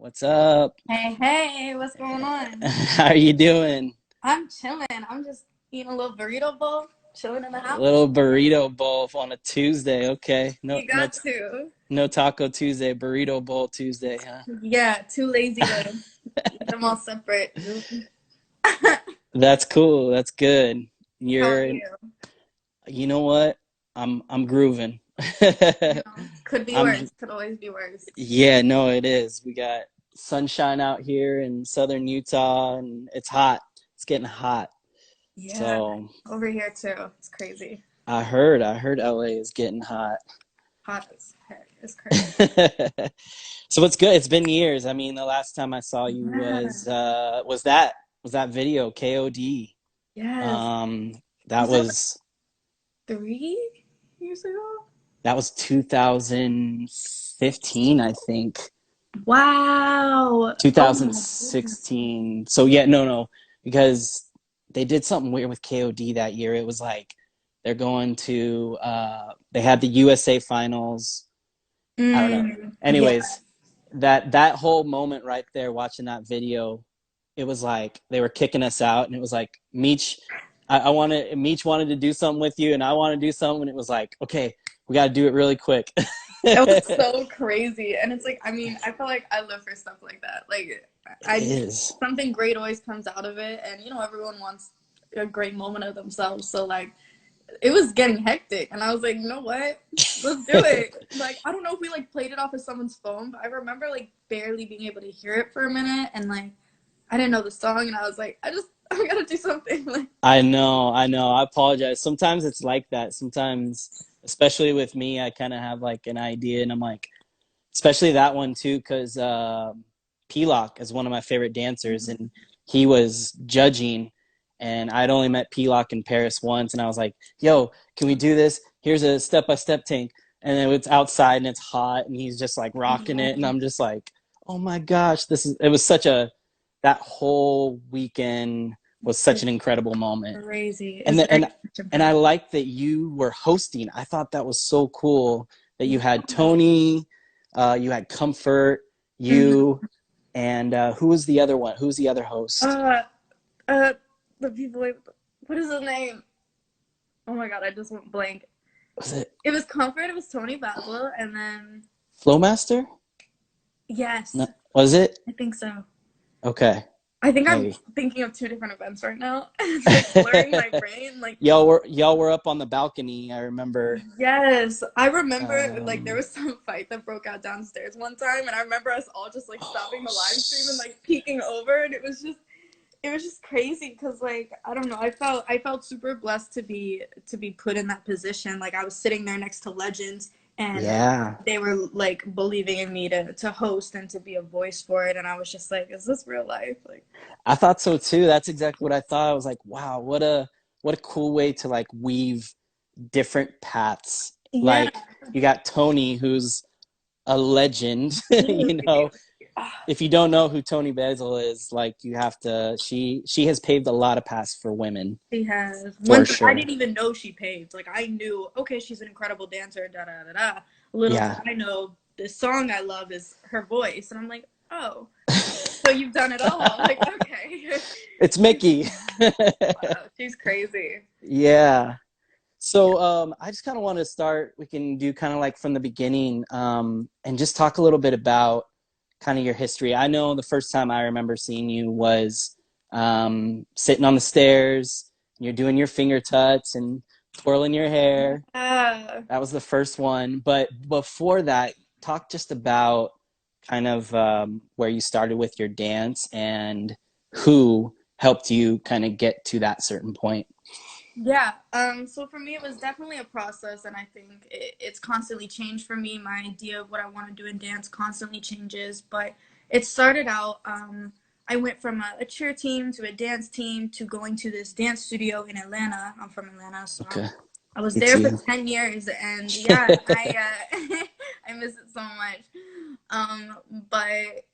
What's up? Hey, hey, what's going on? How are you doing? I'm chilling. I'm just eating a little burrito bowl, chilling in the A house. little burrito bowl on a Tuesday. Okay. No, You no, got to. no Taco Tuesday. Burrito bowl Tuesday, huh? Yeah, too lazy to eat them all separate. That's cool. That's good. How are You're, you? you know what? I'm grooving. You know, could be I'm, worse. Could always be worse. yeah, no, it is. We got sunshine out here in southern Utah, and it's hot. It's getting hot. Yeah, So over here too. It's crazy. I heard LA is getting hot. Hot as heck. It's crazy. So it's good. It's been years. I mean, the last time I saw you Yeah. was that video KOD. Yes. Um that Was that like was 3 years ago? that was 2015, I think. Wow. Oh my goodness. 2016. So yeah, no, because they did something weird with KOD that year. It was like they're going to they had the USA finals. I don't know. Yeah. Anyways, that whole moment right there, watching that video, it was like they were kicking us out, and it was like Meech, Meech wanted to do something with you, and I want to do something, and it was like, okay, we got to do it really quick. It was It so crazy. And it's like, I mean, I feel like I live for stuff like that. Like, I is. something great always comes out of it. And, everyone wants a great moment of themselves. So, like, it was getting hectic. And I was like, you know what? Let's do it. Like, I don't know if we, like, played it off of someone's phone, but I remember, like, barely being able to hear it for a minute. And, like, I didn't know the song. And I was like, I gotta do something. Like, I know. I apologize. Sometimes it's like that. Sometimes, especially with me, I kind of have like an idea, and I'm like, especially that one too, because P-Lock is one of my favorite dancers, and he was judging, and I'd only met P-Lock in Paris once, and I was like, "Yo, can we do this? Here's a step-by-step tank," and then it's outside and it's hot, and he's just like rocking yeah, it, and I'm just like, "Oh my gosh, this is!" It was such a that whole weekend was such it's an incredible moment, crazy. and It's the, very and I impactful. like that you were hosting. I thought that was so cool that you Yeah. had Tony, you had Comfort, Mhm. you, and who was the other one? Who's the other host? Uh, Uh, the people. What is his name? Oh my god, I just went blank. Was it It was Comfort. It was Tony Basil, and then Flowmaster? No, yes, was it? I think so. Okay. I think I'm Hey. thinking of two different events right now. It's like blurring my brain. Like y'all were up on the balcony, I remember. yes, I remember like there Um, was some fight that broke out downstairs one time, and I remember us all just like stopping oh, the live stream and like peeking over, and it was just crazy because like I don't know, I felt super blessed to be put in that position. Like I was sitting there next to legends, and yeah. they were like believing in me to host and to be a voice for it, and I was just like, is this real life? Like I thought so too. That's exactly what I thought. I was like, wow, what a cool way to like weave different paths. yeah, Like you got Tony, who's a legend. If you don't know who Tony Basil is, like you have to. She has paved a lot of paths for women she has for one thing I sure. didn't even know she paved. Like I knew, okay, she's an incredible dancer, da da da da. Little did Yeah, I know this song I love is her voice, and I'm like, oh, so you've done it all. Like okay. it's Mickey. Wow, she's crazy. Yeah. Yeah. So I just kind of want to start. We can do kind of like from the beginning, and just talk a little bit about kind of your history. I know the first time I remember seeing you was sitting on the stairs. And you're doing your finger tuts and twirling your hair. Yeah. That was the first one. But before that, talk just about kind of where you started with your dance and who helped you kind of get to that certain point. Yeah. So for me, it was definitely a process, and I think it's constantly changed for me. My idea of what I want to do in dance constantly changes, but it started out. I went from a cheer team to a dance team to going to this dance studio in Atlanta. I'm from Atlanta, so Okay. I was Me there for too. 10 years, and yeah, I miss it so much. But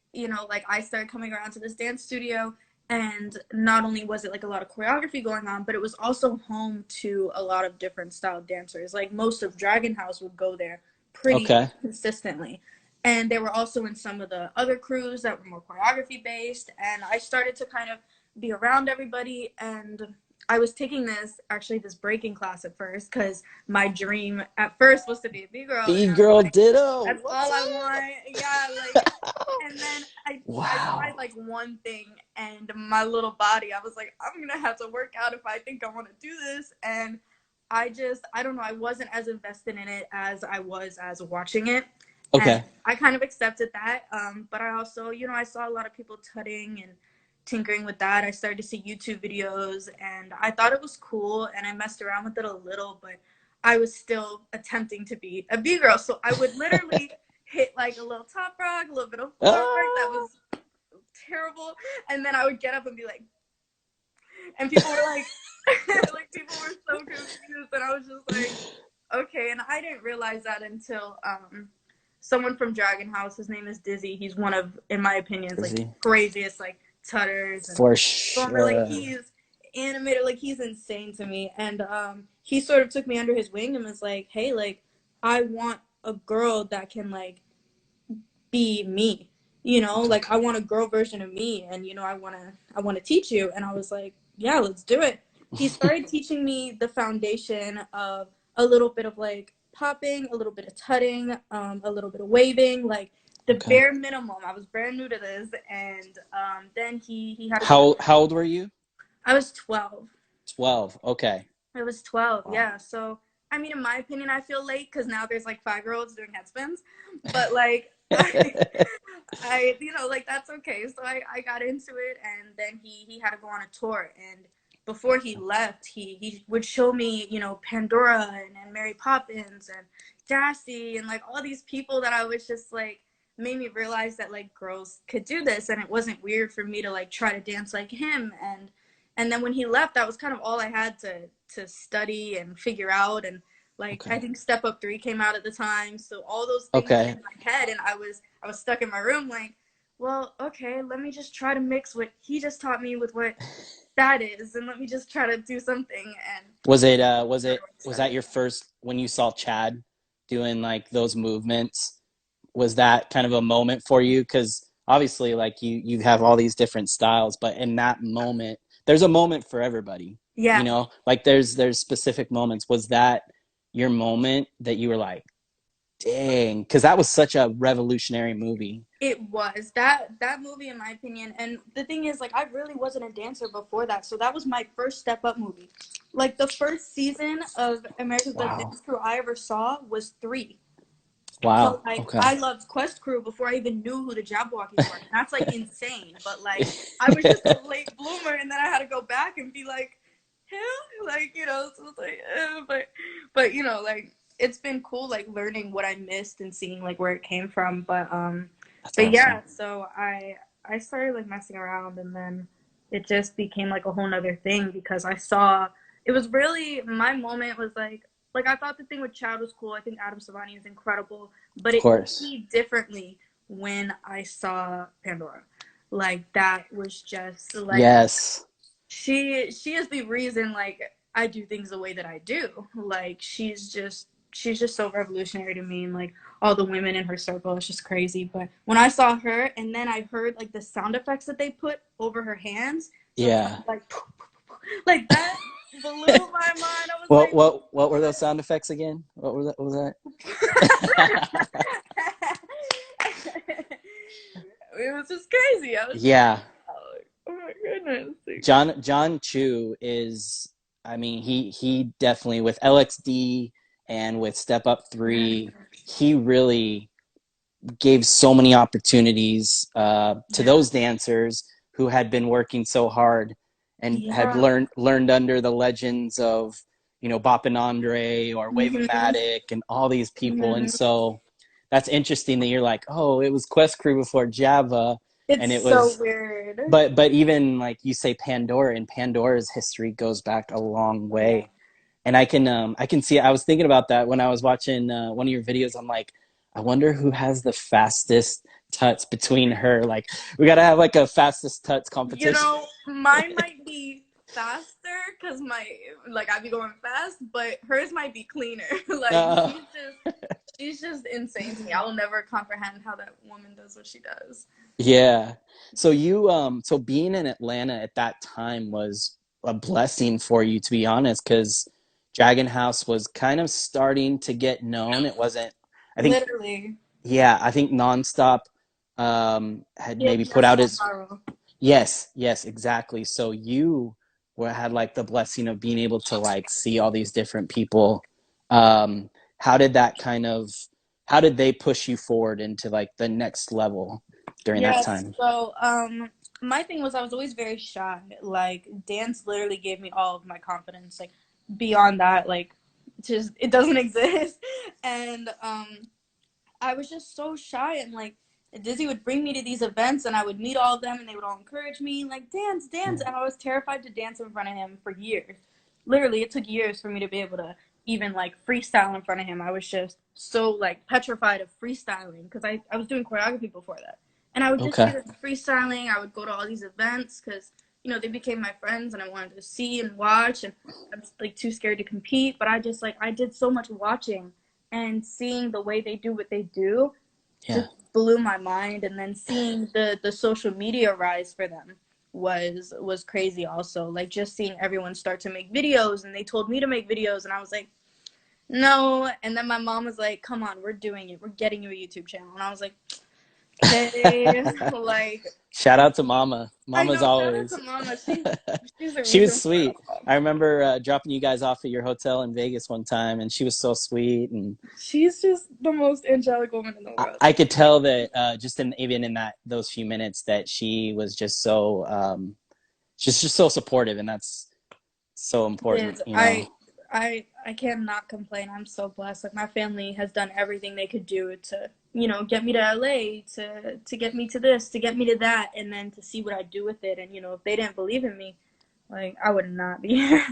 like I started coming around to this dance studio, and not only was it like a lot of choreography going on, but it was also home to a lot of different style dancers. Like most of Dragon House would go there pretty Okay. consistently, and they were also in some of the other crews that were more choreography based. And I started to kind of be around everybody, and I was taking this breaking class at first because my dream at first was to be a B-girl, and I was B-girl like, Dytto. that's What's all I up? want. Yeah, like, and then I tried Wow. like one thing, and my little body, I was like, I'm gonna have to work out if I think I want to do this. And I don't know, I wasn't as invested in it as I was as watching it. And Okay. I kind of accepted that. But I also, I saw a lot of people tutting and tinkering with that. I started to see YouTube videos, and I thought it was cool, and I messed around with it a little, but I was still attempting to be a B girl. So I would literally hit like a little top rock, a little bit of floor work that Ah. was terrible, and then I would get up and be like, and people were like, like people were so confused, and I was just like, okay. And I didn't realize that until someone from Dragon House. His name is Dizzy. He's one of, in my opinion, Is like he? craziest like tutters and For performer. Like sure. he's animated, like he's insane to me. And he sort of took me under his wing and was like, hey, like I want a girl that can like be me, like I want a girl version of me, and I want to teach you. And I was like, yeah, let's do it. He started teaching me the foundation of a little bit of like popping, a little bit of tutting, a little bit of waving, like the Okay. bare minimum. I was brand new to this. And then he had to go to, How old were you? I was 12. 12. Okay. I was 12, Wow. yeah. So, I mean, in my opinion, I feel late because now there's like 5-year-olds doing headspins. But like, like that's okay. So I got into it, and then he had to go on a tour. And before he left, he would show me, Pandora and Mary Poppins and Jassy and like all these people that I was just like, made me realize that like girls could do this, and it wasn't weird for me to like try to dance like him. And then when he left, that was kind of all I had to study and figure out. And like I Okay. think Step Up 3 came out at the time, so all those things were Okay. in my head, and I was stuck in my room like, well, okay, let me just try to mix what he just taught me with what that is, and let me just try to do something. And Was that your first when you saw Chad doing like those movements? Was that kind of a moment for you? Because obviously, like you have all these different styles, but in that moment, there's a moment for everybody. You Yeah, know, like there's specific moments. Was that your moment that you were like, dang? Because that was such a revolutionary movie. it was that movie, in my opinion. And the thing is, like, I really wasn't a dancer before that, so that was my first Step Up movie. Like the first season of America's Best Wow. Dance Crew I ever saw was 3. So Wow. like Okay. I loved Quest Crew before I even knew who the Jabberwockies were. And that's like insane. But like I was just a late bloomer, and then I had to go back and be like, him, like so it's like, but like it's been cool like learning what I missed and seeing like where it came from. That's But awesome. yeah, so I started like messing around, and then it just became like a whole nother thing because I saw it was really my moment was like I thought the thing with Chad was cool. I think Adam Savani is incredible, but Of it hit course. me differently when I saw Pandora. Like that was just like Yes. she is the reason like I do things the way that I do. Like she's just so revolutionary to me, and like all the women in her circle, it's just crazy. But when I saw her, and then I heard like the sound effects that they put over her hands, so it's kind Yeah. of like that blew my mind. I was like, What were what? those sound effects again? What was that? It was just crazy. I was just Yeah. oh my goodness. John Chu is, I mean, he definitely with LXD and with Step Up 3, he really gave so many opportunities to Yeah. those dancers who had been working so hard and had Yeah. learned under the legends of, Bop and Andre or Mhm. Wave-O-Matic and all these people. And Mhm. so that's interesting that you're like, oh, it was Quest Crew before Java, It's and it so was, weird. but even like you say Pandora, and Pandora's history goes back a long Yeah. way. And I can see, I was thinking about that when I was watching one of your videos. I'm like, I wonder who has the fastest tuts between her. Like we got to have like a fastest tuts competition. Mine might be faster, because I be going fast, but hers might be cleaner. Like Uh, she's just insane to me. I will never comprehend how that woman does what she does. yeah. So so being in Atlanta at that time was a blessing for you, to be honest, because Dragon House was kind of starting to get known. It wasn't, I think, Literally. yeah, I think Nonstop had He had maybe put just out gone his, viral. yes, yes, exactly. So you had like the blessing of being able to like see all these different people. Um, how did that kind of, how did they push you forward into like the next level during that Yes. time? So, my thing was I was always very shy. Like dance literally gave me all of my confidence. Like beyond that, like just it doesn't exist. And I was just so shy, and like Dizzy would bring me to these events and I would meet all of them and they would all encourage me like dance, dance, Yeah. and I was terrified to dance in front of him for years. Literally, it took years for me to be able to even like freestyle in front of him. I was just so like petrified of freestyling because I was doing choreography before that. And I would just see Okay. them freestyling. I would go to all these events because they became my friends and I wanted to see and watch, and I was like too scared to compete, but I did so much watching and seeing the way they do what they do Yeah. just blew my mind. And then seeing the social media rise for them was crazy also. Like just seeing everyone start to make videos, and they told me to make videos and I was like, no. And then my mom was like, come on, we're doing it, we're getting you a YouTube channel. And I was like, okay. Like Shout out to Mama. I Mama's know, shout out always. to mama. She's the She was reason for it sweet. all. I remember dropping you guys off at your hotel in Vegas one time, and she was so sweet. And She's just the most angelic woman in the world. I could tell that just in even in that those few minutes that she was just so she's just so supportive, and that's so It important, is. you know. I cannot complain. I'm so blessed. Like my family has done everything they could do to, get me to LA, to get me to this, to get me to that, and then to see what I do with it. And if they didn't believe in me, like I would not be here.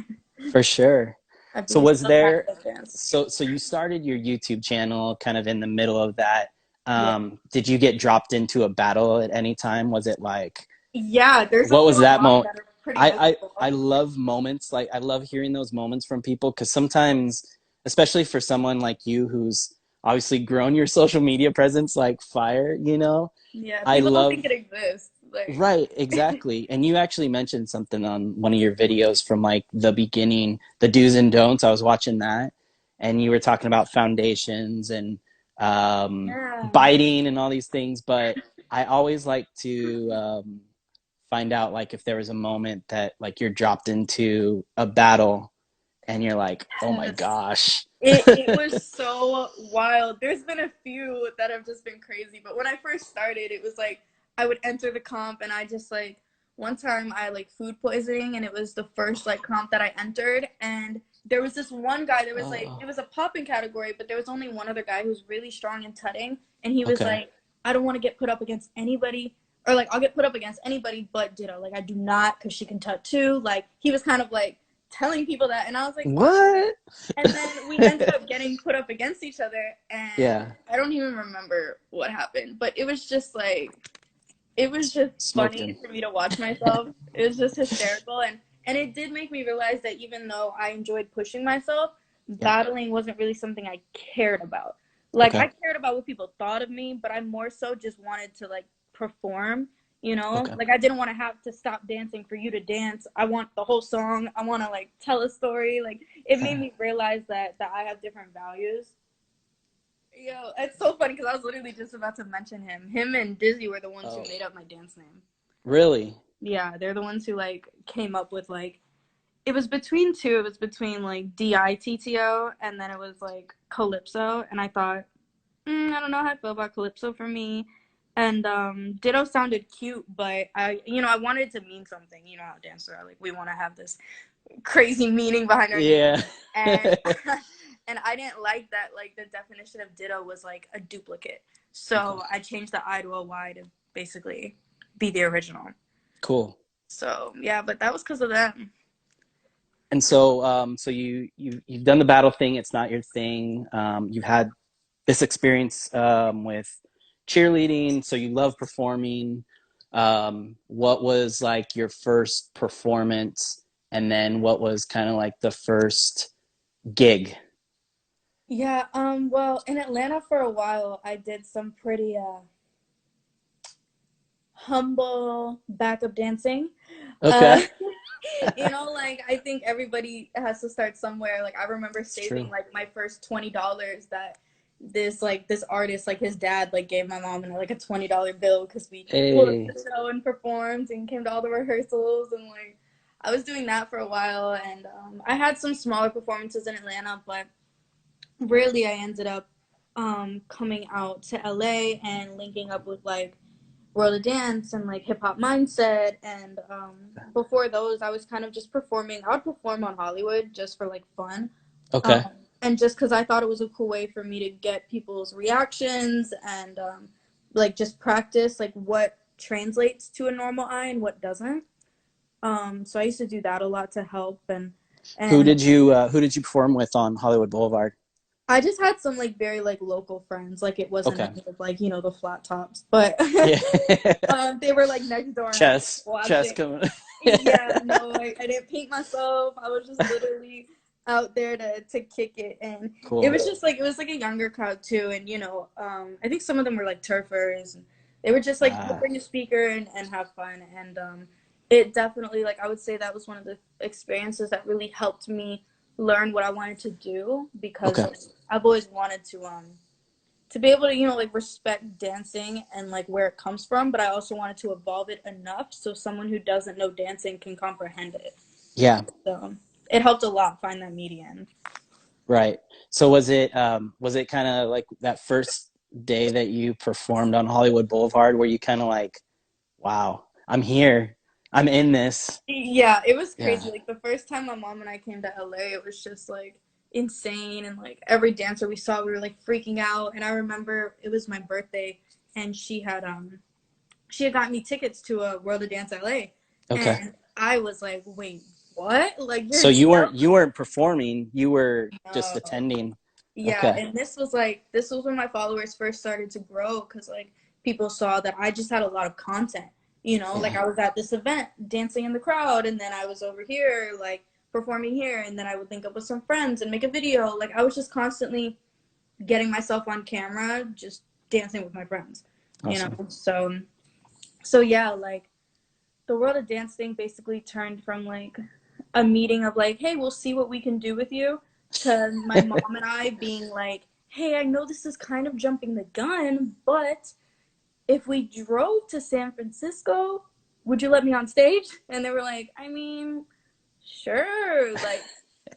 For sure. I'd So be was still trying there to dance. so you started your YouTube channel kind of in the middle of that. Yeah. Did you get dropped into a battle at any time? Was it like Yeah, there's a what was that lot moment? that are pretty I notable. love moments like I love hearing those moments from people because sometimes, especially for someone like you who's obviously grown your social media presence like fire, you know, Yeah, I people don't love think it exists. Like, right, exactly. And you actually mentioned something on one of your videos from like the beginning, the do's and don'ts. I was watching that, and you were talking about foundations and yeah. biting and all these things. But I always like to find out like if there was a moment that like you're dropped into a battle and you're like, oh my Yes. gosh. It was so wild. There's been a few that have just been crazy, but when I first started, it was like I would enter the comp and I just like one time I like food poisoning and it was the first like comp that I entered, and there was this one guy that was like Oh, it was a popping category, but there was only one other guy who was really strong in tutting, and he was okay. like, I don't want to get put up against anybody, or like I'll get put up against anybody but Ditto. Like I do not, because she can tut too. Like he was kind of like telling people that, and I was like, all right. What? And then we ended up getting put up against each other, and Yeah, I don't even remember what happened, but it was just like it was just smoked funny him. for me to watch myself. It was just hysterical, and it did make me realize that even though I enjoyed pushing myself, Yeah. battling wasn't really something I cared about. Like Okay. I cared about what people thought of me, but I more so just wanted to like perform. Okay. Like I didn't want to have to stop dancing for you to dance. I want the whole song. I want to like tell a story. Like it made me realize that I have different values. Yo, it's so funny because I was literally just about to mention him. Him and Dizzy were the ones who Oh, made up my dance name. really? Yeah, they're the ones who like came up with like it was between two. It was between like Ditto and then it was like Calypso. And I thought, I don't know how I feel about Calypso for me. And Ditto sounded cute, but I wanted it to mean something. You know how dancers are, like we want to have this crazy meaning behind our name. Yeah. And and I didn't like that. Like the definition of Ditto was like a duplicate, Okay. so I changed the I to a Y to basically be the original. Cool. So yeah, but that was because of them. And so, so you've done the battle thing. It's not your thing. You've had this experience with cheerleading, so you love performing. What was like your first performance, and then what was kind of like the first gig? Yeah, well, in Atlanta for a while, I did some pretty humble backup dancing. Uh, Okay. like I think everybody has to start somewhere. Like I remember It's saving true. like my first $20 that this artist like his dad like gave my mom in like a $20 bill because we booked Hey. the show and performed and came to all the rehearsals and like I was doing that for a while and I had some smaller performances in Atlanta, but really I ended up coming out to LA and linking up with like World of Dance and like Hip Hop Mindset. And before those, I was kind of just performing. I would perform on Hollywood just for like fun. Um, Okay. and just because I thought it was a cool way for me to get people's reactions and like just practice like what translates to a normal eye and what doesn't. So I used to do that a lot to help and Who did you perform with on Hollywood Boulevard? I just had some like very like local friends. Like it wasn't Okay. any of like the flat tops, but Yeah. they were like next door and I was Chess watching. coming. Yeah, no, I didn't paint myself. I was just literally out there to kick it, and it Cool. was just like it was like a younger crowd too, and I think some of them were like turfers, and they were just like Ah, bring a speaker and have fun, and it definitely like I would say that was one of the experiences that really helped me learn what I wanted to do because okay. like, I've always wanted to be able to like respect dancing and like where it comes from, but I also wanted to evolve it enough so someone who doesn't know dancing can comprehend it. Yeah, So it helped a lot find that median. right. So was it kind of like that first day that you performed on Hollywood Boulevard where you kind of like, wow, I'm here. I'm in this. Yeah, it was Yeah. crazy. Like the first time my mom and I came to LA, it was just like insane and like every dancer we saw we were like freaking out. And I remember it was my birthday and she had gotten me tickets to a World of Dance LA Okay. and I was like, "Wait, what? Like So you're jealous?" you weren't performing, you were just No. attending. Yeah, Okay. and this was when my followers first started to grow because like people saw that I just had a lot of content. Like Yeah. I was at this event dancing in the crowd, and then I was over here like performing here, and then I would link up with some friends and make a video. Like I was just constantly getting myself on camera, just dancing with my friends. Awesome. So yeah, like the world of dance thing basically turned from like a meeting of like, hey, we'll see what we can do with you, to my mom and I being like, hey, I know this is kind of jumping the gun, but if we drove to San Francisco, would you let me on stage? And they were like, I mean, sure. Like,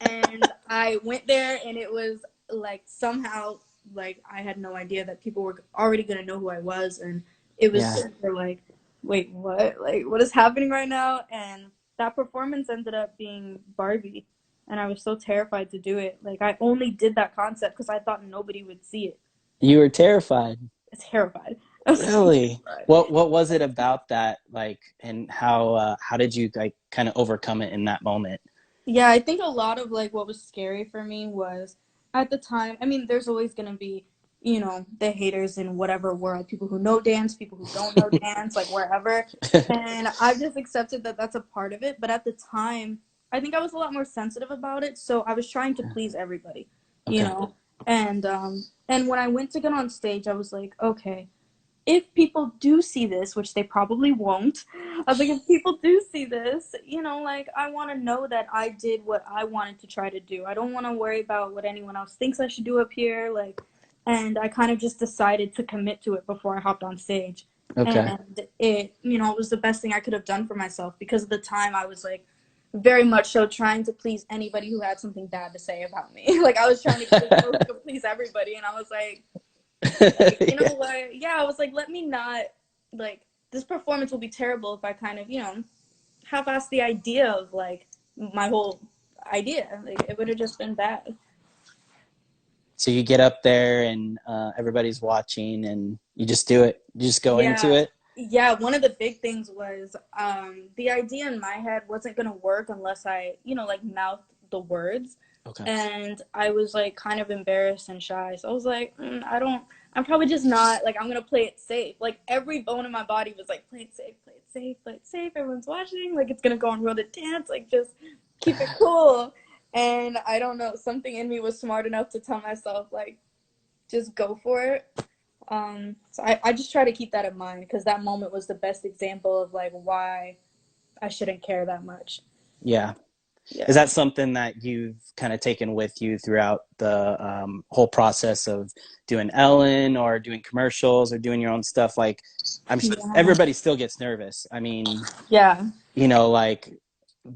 and I went there and it was like somehow like I had no idea that people were already gonna know who I was, and it was Yeah. super like, wait, what? Like, what is happening right now? And that performance ended up being Barbie, and I was so terrified to do it. Like, I only did that concept because I thought nobody would see it. You were terrified. It's terrified. I was so Really? terrified. What was it about that like and how did you like kind of overcome it in that moment? Yeah, I think a lot of like what was scary for me was at the time, I mean, there's always going to be, the haters in whatever world, people who know dance, people who don't know dance, like wherever. And I've just accepted that that's a part of it. But at the time, I think I was a lot more sensitive about it. So I was trying to please everybody, you Okay. know? And when I went to get on stage, I was like, okay, if people do see this, which they probably won't, I was like, if people do see this, like I want to know that I did what I wanted to try to do. I don't want to worry about what anyone else thinks I should do up here. Like, and I kind of just decided to commit to it before I hopped on stage. Okay. And it was the best thing I could have done for myself because at the time I was like very much so trying to please anybody who had something bad to say about me. Like I was trying to be the girl who could please everybody, and I was like, you Yeah. know what? Yeah, I was like, let me not, like, this performance will be terrible if I kind of, half-ass the idea of, like, my whole idea. Like, it would have just been bad. So you get up there and everybody's watching and you just do it. You just go into Yeah. it. Yeah, one of the big things was the idea in my head wasn't going to work unless I, like, mouthed the words. Okay. And I was, like, kind of embarrassed and shy. So I was like, I'm probably just not, like, I'm going to play it safe. Like, every bone in my body was like, play it safe, play it safe, play it safe. Everyone's watching. Like, it's going to go on Road to Dance. Like, just keep it cool. And I don't know, something in me was smart enough to tell myself, like, just go for it. So I just try to keep that in mind because that moment was the best example of like why I shouldn't care that much. Yeah. Is Yeah. that something that you've kind of taken with you throughout the whole process of doing Ellen or doing commercials or doing your own stuff? Like, Yeah. everybody still gets nervous. I mean, Yeah. like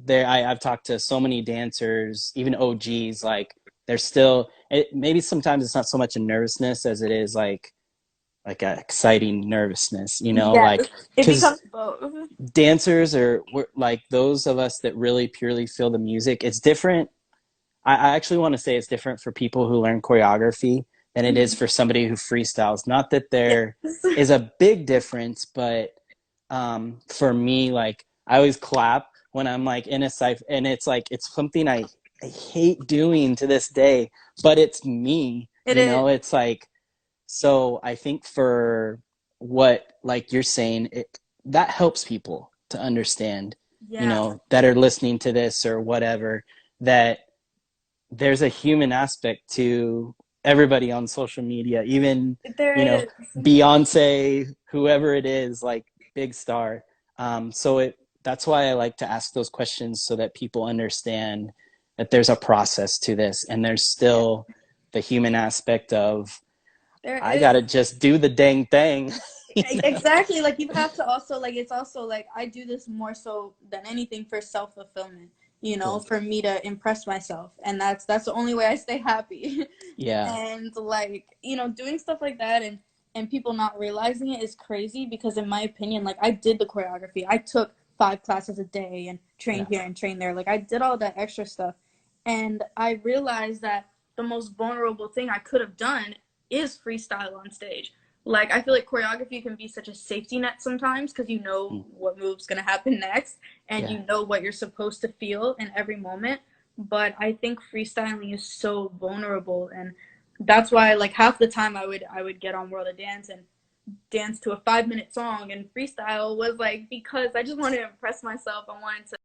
I've talked to so many dancers, even OGs, like they're still, maybe sometimes it's not so much a nervousness as it is like a exciting nervousness, Yes. like, It because becomes both. dancers are like those of us that really purely feel the music. It's different. I actually want to say it's different for people who learn choreography than it is for somebody who freestyles. Not that Yes. there is a big difference, but for me, like I always clap when I'm like in a cipher, and it's like it's something I hate doing to this day, but it's me. It is. It's like, so I think for what, like you're saying, that helps people to understand, Yeah. that are listening to this or whatever, that there's a human aspect to everybody on social media, even, you There know, is. Beyonce, whoever it is, like big star. So that's why I like to ask those questions so that people understand that there's a process to this and there's Yeah. still the human aspect of, There I gotta is. just do the dang thing. Exactly. Like you have to also like it's also like I do this more so than anything for self-fulfillment, Cool. for me to impress myself. And that's the only way I stay happy. Yeah. And like, doing stuff like that and people not realizing it is crazy because in my opinion, like I did the choreography. I took 5 classes a day and trained Yeah. here and trained there. Like I did all that extra stuff. And I realized that the most vulnerable thing I could have done is freestyle on stage. Like I feel like choreography can be such a safety net sometimes because you know Mm. what move's gonna happen next and Yeah. you know what you're supposed to feel in every moment. But I think freestyling is so vulnerable, and that's why like half the time I would get on World of Dance and dance to a 5 minute song, and freestyle was like because I just wanted to impress myself. I wanted to